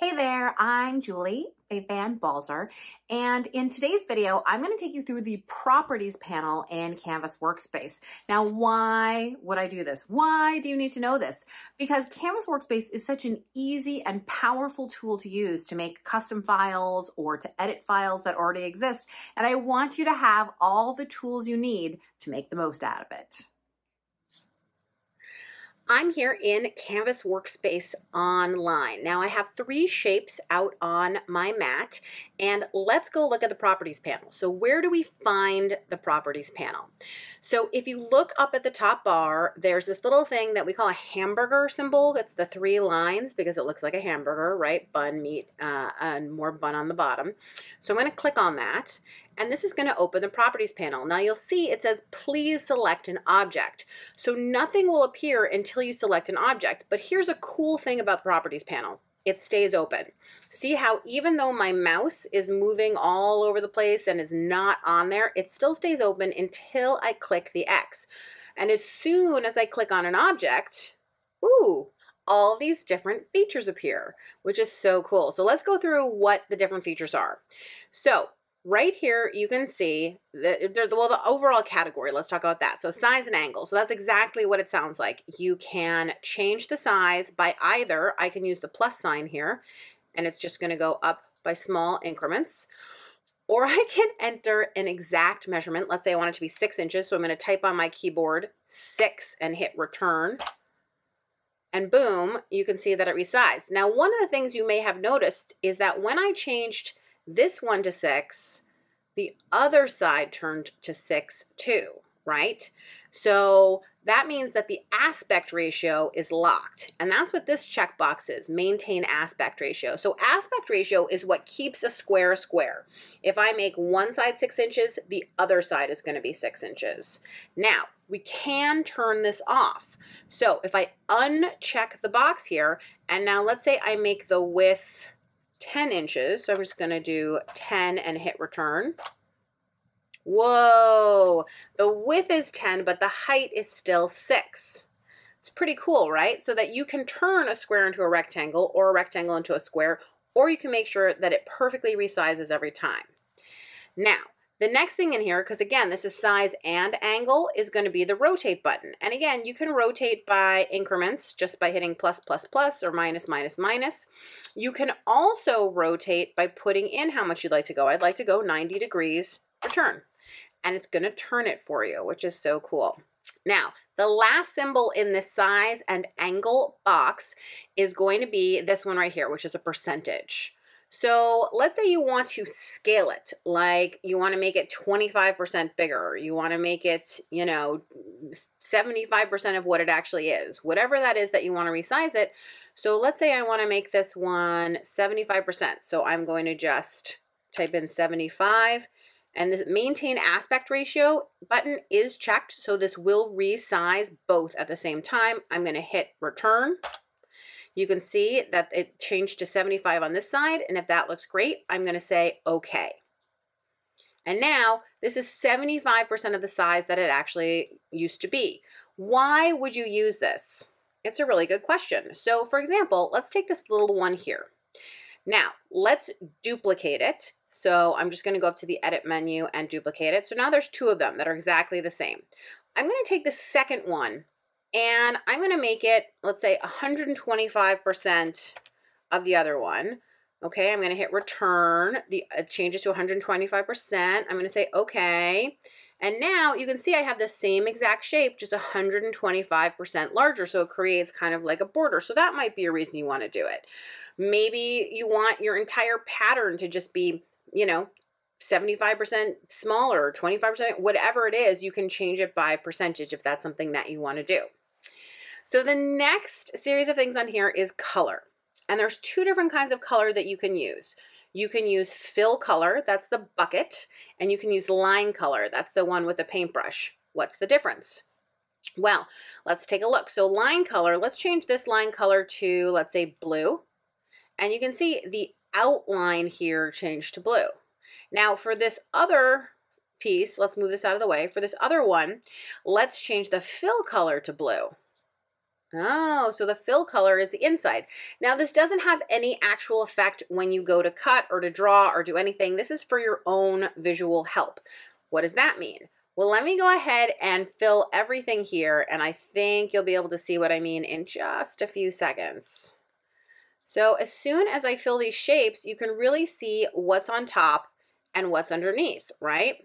Hey there, I'm Julie Van Balzer, and in today's video, I'm going to take you through the Properties panel in Canvas Workspace. Now, why would I do this? Why do you need to know this? Because Canvas Workspace is such an easy and powerful tool to use to make custom files or to edit files that already exist, and I want you to have all the tools you need to make the most out of it. I'm here in Canvas Workspace online. Now I have 3 shapes out on my mat, and let's go look at the Properties panel. So where do we find the Properties panel? So if you look up at the top bar, there's this little thing that we call a hamburger symbol. It's the 3 lines because it looks like a hamburger, right? Bun, meat, and more bun on the bottom. So I'm going to click on that. And this is going to open the Properties panel. Now you'll see it says, please select an object. So nothing will appear until you select an object. But here's a cool thing about the Properties panel. It stays open. See how even though my mouse is moving all over the place and is not on there, it still stays open until I click the X. And as soon as I click on an object, ooh, all these different features appear, which is so cool. So let's go through what the different features are. So right here, you can see the overall category. Let's talk about that. So size and angle. So that's exactly what it sounds like. You can change the size by either, I can use the plus sign here, and it's just going to go up by small increments. Or I can enter an exact measurement. Let's say I want it to be 6 inches. So I'm going to type on my keyboard 6 and hit return. And boom, you can see that it resized. Now, one of the things you may have noticed is that when I changed this one to 6, the other side turned to 6 too, right? So that means that the aspect ratio is locked. And that's what this checkbox is, maintain aspect ratio. So aspect ratio is what keeps a square a square. If I make one side 6 inches, the other side is going to be 6 inches. Now, we can turn this off. So if I uncheck the box here, and now let's say I make the width 10 inches. So I'm just going to do 10 and hit return. Whoa, the width is 10, but the height is still 6. It's pretty cool, right? So that you can turn a square into a rectangle or a rectangle into a square, or you can make sure that it perfectly resizes every time. Now, the next thing in here, because again, this is size and angle, is going to be the rotate button. And again, you can rotate by increments just by hitting plus, plus, plus, or minus, minus, minus. You can also rotate by putting in how much you'd like to go. I'd like to go 90 degrees, return. And it's going to turn it for you, which is so cool. Now, the last symbol in the size and angle box is going to be this one right here, which is a percentage. So let's say you want to scale it, like you want to make it 25% bigger. You want to make it, 75% of what it actually is, whatever that is that you want to resize it. So let's say I want to make this one 75%. So I'm going to just type in 75, and the maintain aspect ratio button is checked. So this will resize both at the same time. I'm going to hit return. You can see that it changed to 75 on this side, and if that looks great, I'm going to say OK. And now this is 75% of the size that it actually used to be. Why would you use this? It's a really good question. So for example, let's take this little one here. Now let's duplicate it. So I'm just going to go up to the edit menu and duplicate it. So now there's 2 of them that are exactly the same. I'm going to take the second one, and I'm going to make it, let's say 125% of the other one. Okay, I'm going to hit return. It changes to 125%. I'm going to say okay. And now you can see I have the same exact shape, just 125% larger. So it creates kind of like a border. So that might be a reason you want to do it. Maybe you want your entire pattern to just be, 75% smaller, 25%, whatever it is, you can change it by percentage if that's something that you want to do. So the next series of things on here is color. And there's 2 different kinds of color that you can use. You can use fill color, that's the bucket, and you can use line color, that's the one with the paintbrush. What's the difference? Well, let's take a look. So line color, let's change this line color to, let's say, blue. And you can see the outline here changed to blue. Now for this other piece, let's move this out of the way. For this other one, let's change the fill color to blue. Oh, so the fill color is the inside. Now, this doesn't have any actual effect when you go to cut or to draw or do anything. This is for your own visual help. What does that mean? Well, let me go ahead and fill everything here, and I think you'll be able to see what I mean in just a few seconds. So as soon as I fill these shapes, you can really see what's on top and what's underneath, right?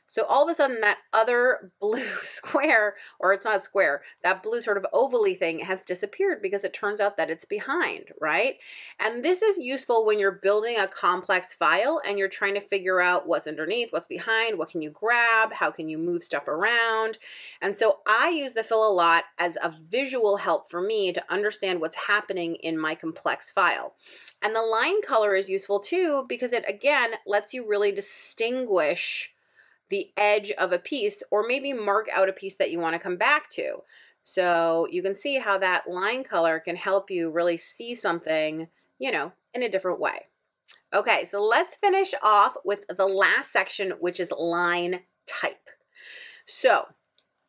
So all of a sudden that other blue square, or it's not a square, that blue sort of ovally thing has disappeared because it turns out that it's behind, right? And this is useful when you're building a complex file and you're trying to figure out what's underneath, what's behind, what can you grab, how can you move stuff around. And so I use the fill a lot as a visual help for me to understand what's happening in my complex file. And the line color is useful too because it, again, lets you really distinguish the edge of a piece, or maybe mark out a piece that you want to come back to. So you can see how that line color can help you really see something, you know, in a different way. Okay, so let's finish off with the last section, which is line type. So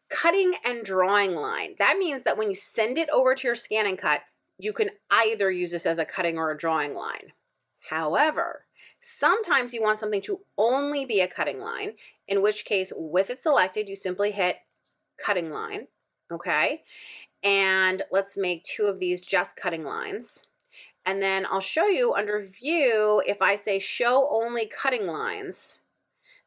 cutting and drawing line. That means that when you send it over to your scan and cut, you can either use this as a cutting or a drawing line. However, sometimes you want something to only be a cutting line, in which case with it selected, you simply hit cutting line, okay? And let's make 2 of these just cutting lines. And then I'll show you under view, if I say show only cutting lines,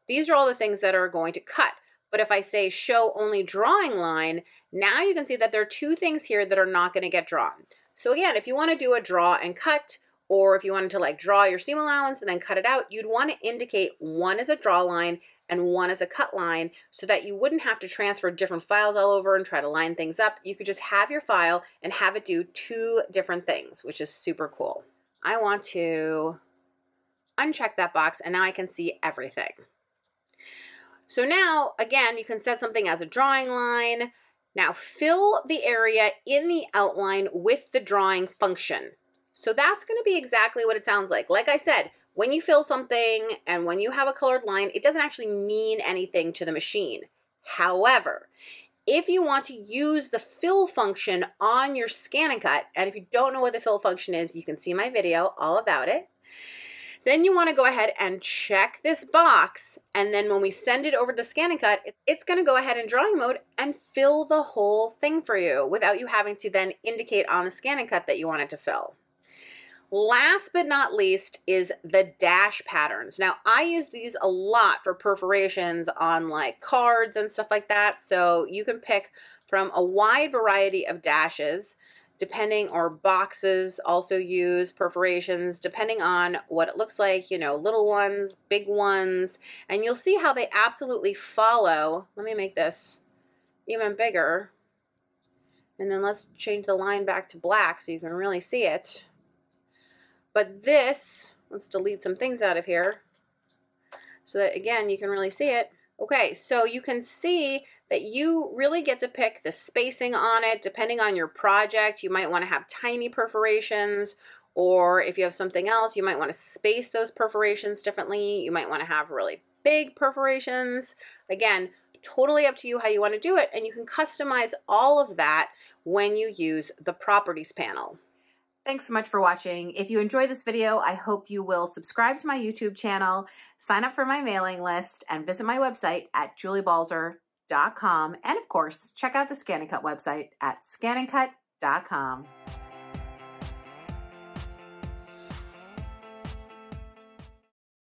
these are all the things that are going to cut. But if I say show only drawing line, now you can see that there are 2 things here that are not going to get drawn. So again, if you want to do a draw and cut, or if you wanted to like draw your seam allowance and then cut it out, you'd want to indicate one is a draw line and one is a cut line so that you wouldn't have to transfer different files all over and try to line things up. You could just have your file and have it do 2 different things, which is super cool. I want to uncheck that box and now I can see everything. So now, again, you can set something as a drawing line. Now fill the area in the outline with the drawing function. So that's going to be exactly what it sounds like. Like I said, when you fill something and when you have a colored line, it doesn't actually mean anything to the machine. However, if you want to use the fill function on your scan and cut, and if you don't know what the fill function is, you can see my video all about it. Then you want to go ahead and check this box, and then when we send it over to the scan and cut, it's going to go ahead in drawing mode and fill the whole thing for you without you having to then indicate on the scan and cut that you want it to fill. Last but not least is the dash patterns. Now I use these a lot for perforations on like cards and stuff like that. So you can pick from a wide variety of dashes depending, or boxes also use perforations depending on what it looks like, you know, little ones, big ones, and you'll see how they absolutely follow. Let me make this even bigger. And then let's change the line back to black so you can really see it. But this, let's delete some things out of here so that, again, you can really see it. Okay, so you can see that you really get to pick the spacing on it. Depending on your project, you might want to have tiny perforations, or if you have something else, you might want to space those perforations differently. You might want to have really big perforations. Again, totally up to you how you want to do it, and you can customize all of that when you use the Properties panel. Thanks so much for watching. If you enjoyed this video, I hope you will subscribe to my YouTube channel, sign up for my mailing list, and visit my website at juliebalzer.com. And of course, check out the Scan and Cut website at scanandcut.com.